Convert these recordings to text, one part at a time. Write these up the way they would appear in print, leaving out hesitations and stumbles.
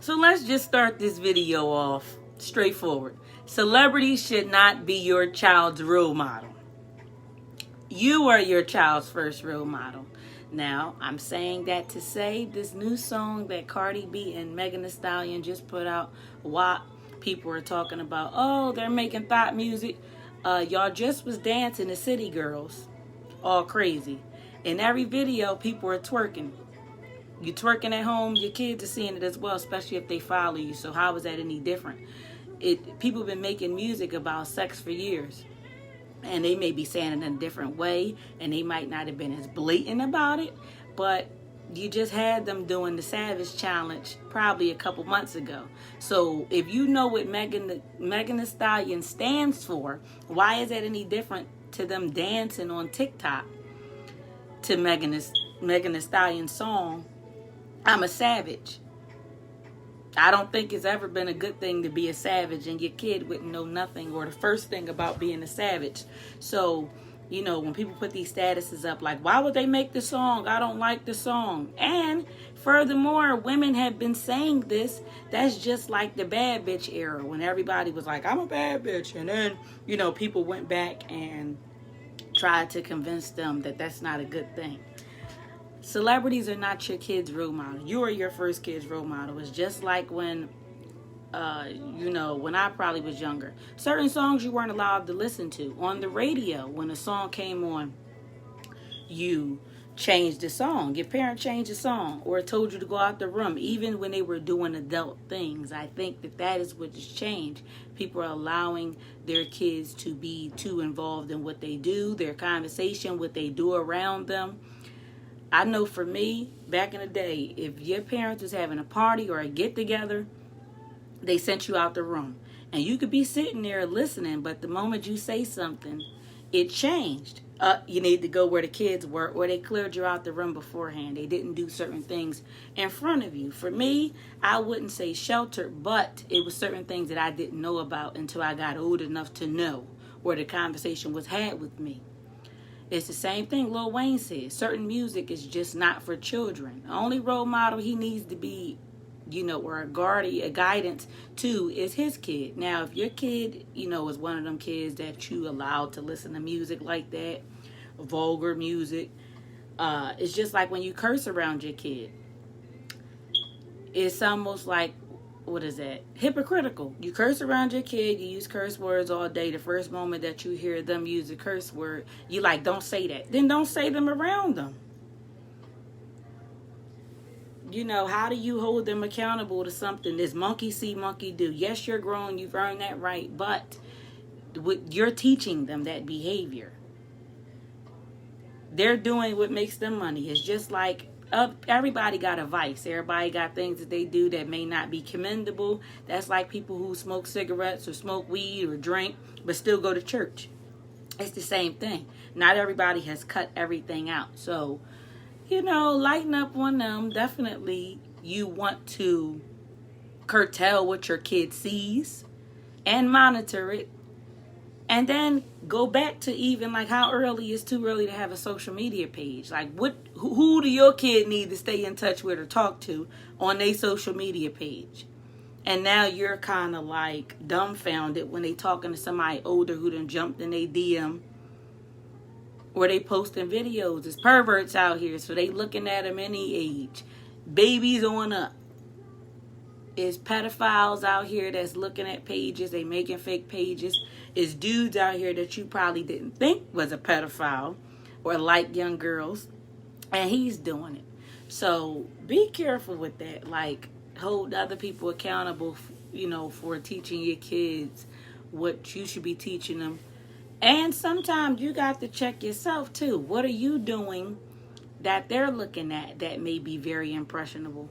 So let's just start this video off straightforward. Celebrities should not be your child's role model. You are your child's first role model. Now, I'm saying that to say this new song that Cardi B and Megan Thee Stallion just put out, WAP, people are talking about, oh, they're making thought music. Y'all just was dancing to City Girls, all crazy. In every video, people are twerking. You twerking at home, your kids are seeing it as well, especially if they follow you. So how is that any different? People have been making music about sex for years. And they may be saying it in a different way, and they might not have been as blatant about it, but you just had them doing the Savage Challenge probably a couple months ago. So if you know what Megan Thee Stallion stands for, why is that any different to them dancing on TikTok to Megan Thee Stallion's song, I'm a Savage? I don't think it's ever been a good thing to be a savage, and your kid wouldn't know nothing or the first thing about being a savage. So, when people put these statuses up like, why would they make the song? I don't like the song. And furthermore, women have been saying this. That's just like the bad bitch era when everybody was like, I'm a bad bitch. And then, people went back and tried to convince them that that's not a good thing. Celebrities are not your kid's role model. You are your first kid's role model. It's just like when, when I probably was younger. Certain songs you weren't allowed to listen to. On the radio, when a song came on, you changed the song. Your parent changed the song or told you to go out the room, even when they were doing adult things. I think that is what has changed. People are allowing their kids to be too involved in what they do, their conversation, what they do around them. I know for me, back in the day, if your parents was having a party or a get-together, they sent you out the room. And you could be sitting there listening, but the moment you say something, it changed. You need to go where the kids were, or they cleared you out the room beforehand. They didn't do certain things in front of you. For me, I wouldn't say sheltered, but it was certain things that I didn't know about until I got old enough to know where the conversation was had with me. It's the same thing Lil Wayne said. Certain music is just not for children. The only role model he needs to be, or a guidance to is his kid. Now, if your kid, is one of them kids that you allowed to listen to music like that, vulgar music, it's just like when you curse around your kid. It's almost like, what is that? Hypocritical. You curse around your kid, you use curse words all day. The first moment that you hear them use a curse word, you like, don't say that. Then don't say them around them. How do you hold them accountable to something? This monkey see, monkey do. Yes, you're grown, you've earned that right, but you're teaching them that behavior. They're doing what makes them money. It's just like everybody got a vice. Everybody got things that they do that may not be commendable. That's like people who smoke cigarettes or smoke weed or drink but still go to church. It's the same thing. Not everybody has cut everything out. So, lighten up on them. Definitely you want to curtail what your kid sees and monitor it. And then go back to even like how early is too early to have a social media page. Like who do your kid need to stay in touch with or talk to on their social media page? And now you're kind of like dumbfounded when they talking to somebody older who done jumped in their DM. Or they posting videos. There's perverts out here, so they looking at them any age. Babies on up. It's pedophiles out here that's looking at pages. They making fake pages. It's dudes out here that you probably didn't think was a pedophile or like young girls. And he's doing it. So be careful with that. Like, hold other people accountable, for teaching your kids what you should be teaching them. And sometimes you got to check yourself too. What are you doing that they're looking at that may be very impressionable?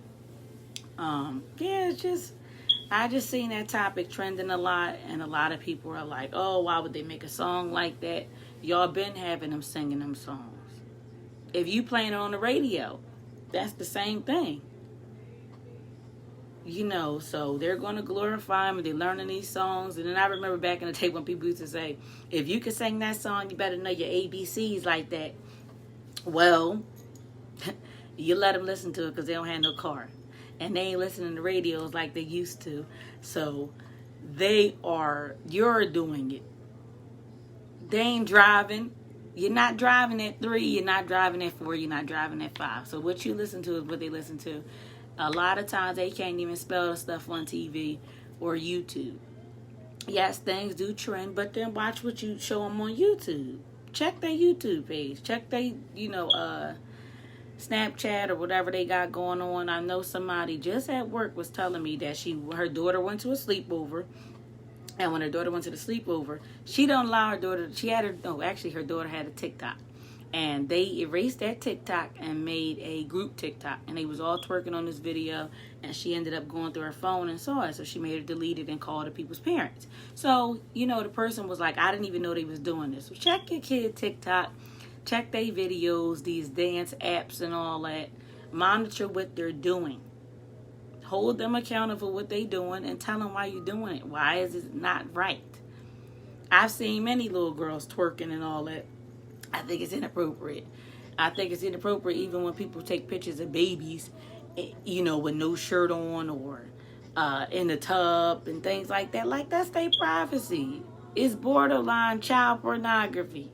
I just seen that topic trending a lot, and a lot of people are like, oh, why would they make a song like that? Y'all been having them singing them songs. If you playing it on the radio, that's the same thing. So they're going to glorify them and they're learning these songs. And then I remember back in the day when people used to say, if you could sing that song, you better know your ABCs like that. Well, you let them listen to it because they don't have no car. and they ain't listening to radios like they used to. So you're doing it. They ain't driving. You're not driving at 3, you're not driving at 4, you're not driving at 5. So what you listen to is what they listen to. A lot of times they can't even spell the stuff on TV or YouTube. Yes, things do trend, but then watch what you show them on YouTube. Check their YouTube page. Check their, Snapchat or whatever they got going on. I know somebody just at work was telling me that her daughter went to a sleepover. And when her daughter went to the sleepover, she don't allow her daughter, her daughter had a TikTok. And they erased that TikTok and made a group TikTok. And they was all twerking on this video. And she ended up going through her phone and saw it. So she made her delete it and call the people's parents. So, the person was like, I didn't even know they was doing this. So check your kid TikTok. Check their videos, these dance apps and all that. Monitor what they're doing. Hold them accountable for what they're doing and tell them why you're doing it. Why is it not right? I've seen many little girls twerking and all that. I think it's inappropriate. I think it's inappropriate even when people take pictures of babies, with no shirt on or in the tub and things like that. Like, that's their privacy. It's borderline child pornography.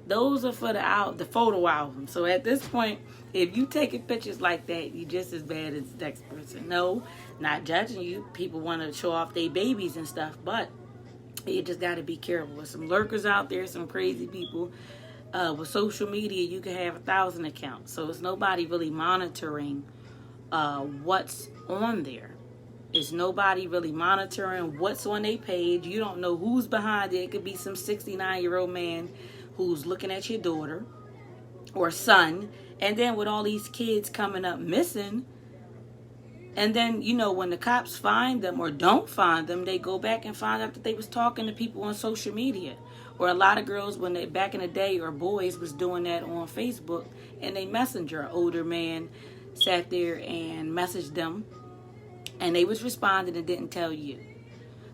Those are for the photo album. So at this point, if you taking pictures like that, you're just as bad as the next person. No, not judging you. People want to show off their babies and stuff, but you just got to be careful. With some lurkers out there, some crazy people. With social media, you can have 1,000 accounts. So it's nobody really monitoring what's on there. It's nobody really monitoring what's on their page. You don't know who's behind it. It could be some 69-year-old man who's looking at your daughter or son. And then with all these kids coming up missing, and then, when the cops find them or don't find them, they go back and find out that they was talking to people on social media. Or a lot of girls, when they back in the day, or boys was doing that on Facebook, and they messenger. An older man sat there and messaged them, and they was responding and didn't tell you.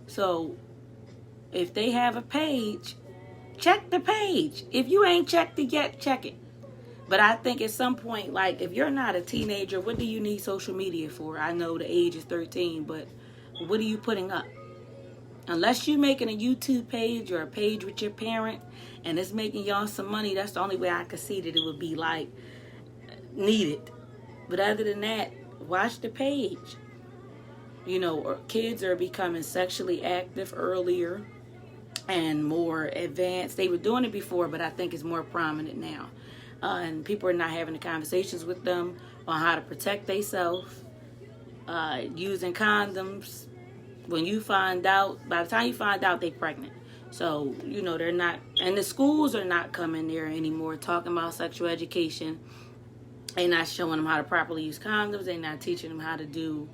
So if they have a page, check the page. If you ain't checked it yet, check it. But I think at some point, like, if you're not a teenager, what do you need social media for? I know the age is 13, but what are you putting up? Unless you're making a YouTube page or a page with your parent and it's making y'all some money, that's the only way I could see that it would be, like, needed. But other than that, watch the page. Or kids are becoming sexually active earlier and more advanced. They were doing it before, but I think it's more prominent now. And people are not having the conversations with them on how to protect themselves, using condoms. When you find out, by the time you find out, they're pregnant. So, they're not, and the schools are not coming there anymore talking about sexual education. They're not showing them how to properly use condoms. They're not teaching them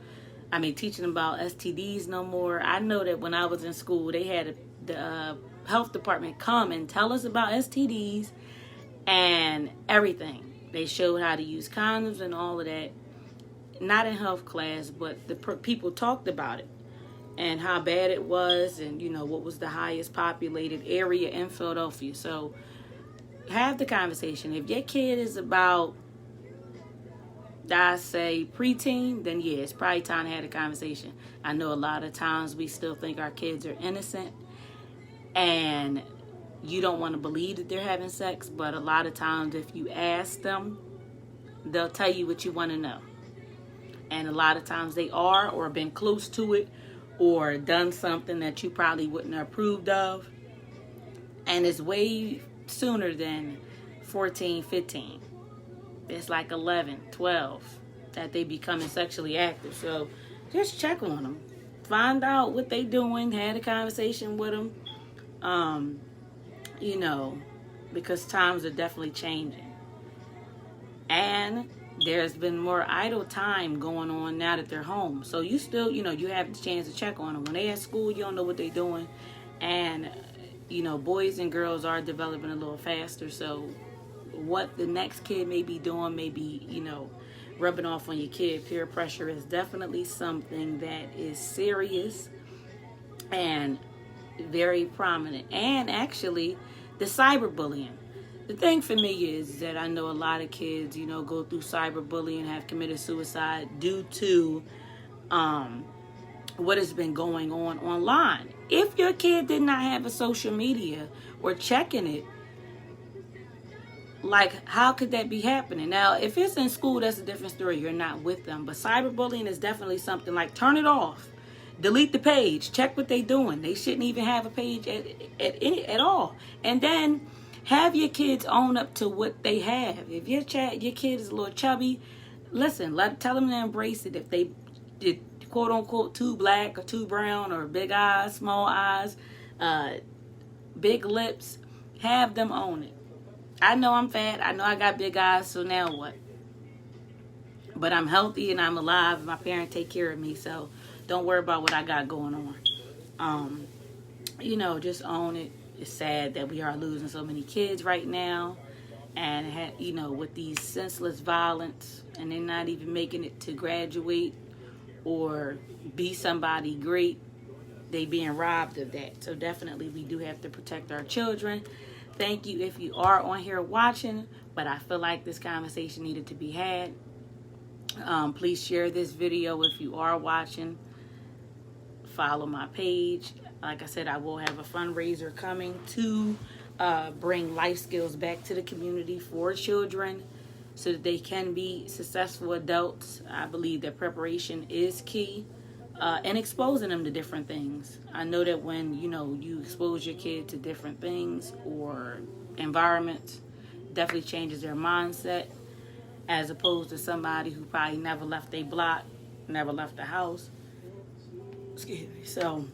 teaching them about STDs no more. I know that when I was in school, they had the health department come and tell us about STDs and everything. They showed how to use condoms and all of that. Not in health class, but the people talked about it and how bad it was, and what was the highest populated area in Philadelphia. So have the conversation. If your kid is about, I say, preteen, then yeah, it's probably time to have a conversation. I know a lot of times we still think our kids are innocent and you don't want to believe that they're having sex, but a lot of times if you ask them, they'll tell you what you want to know. And a lot of times they are, or been close to it, or done something that you probably wouldn't have approved of. And it's way sooner than 14, 15. It's like 11, 12 that they becoming sexually active. So just check on them. Find out what they doing. Had a conversation with them. Because times are definitely changing. And there's been more idle time going on now that they're home. So you still, you have the chance to check on them. When they're at school, you don't know what they're doing. And, boys and girls are developing a little faster. So what the next kid may be doing may be, rubbing off on your kid. Peer pressure is definitely something that is serious and very prominent. And actually, the cyberbullying. The thing for me is that I know a lot of kids, go through cyberbullying, have committed suicide due to what has been going on online. If your kid did not have a social media or checking it, like, how could that be happening? Now, if it's in school, that's a different story. You're not with them. But cyberbullying is definitely something like, turn it off. Delete the page. Check what they're doing. They shouldn't even have a page at all. And then have your kids own up to what they have. If your kid is a little chubby, listen, tell them to embrace it. If they did, quote unquote, too black or too brown or big eyes, small eyes, big lips, have them own it. I know I'm fat. I know I got big eyes, so now what? But I'm healthy and I'm alive, and my parents take care of me, so don't worry about what I got going on. Just own it. It's sad that we are losing so many kids right now, and with these senseless violence, and they're not even making it to graduate or be somebody great. They being robbed of that. So definitely we do have to protect our children. Thank you if you are on here watching, but I feel like this conversation needed to be had. Please share this video if you are watching. Follow my page. Like I said, I will have a fundraiser coming to bring life skills back to the community for children so that they can be successful adults. I believe that preparation is key. And exposing them to different things. I know that when, you expose your kid to different things or environments, definitely changes their mindset, as opposed to somebody who probably never left their block, never left the house. Excuse me. So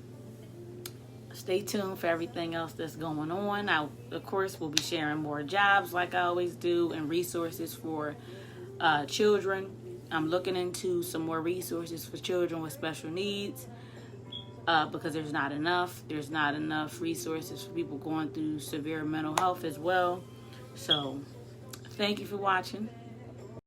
stay tuned for everything else that's going on. I, of course, will be sharing more jobs like I always do and resources for children. I'm looking into some more resources for children with special needs because there's not enough. There's not enough resources for people going through severe mental health as well. So thank you for watching.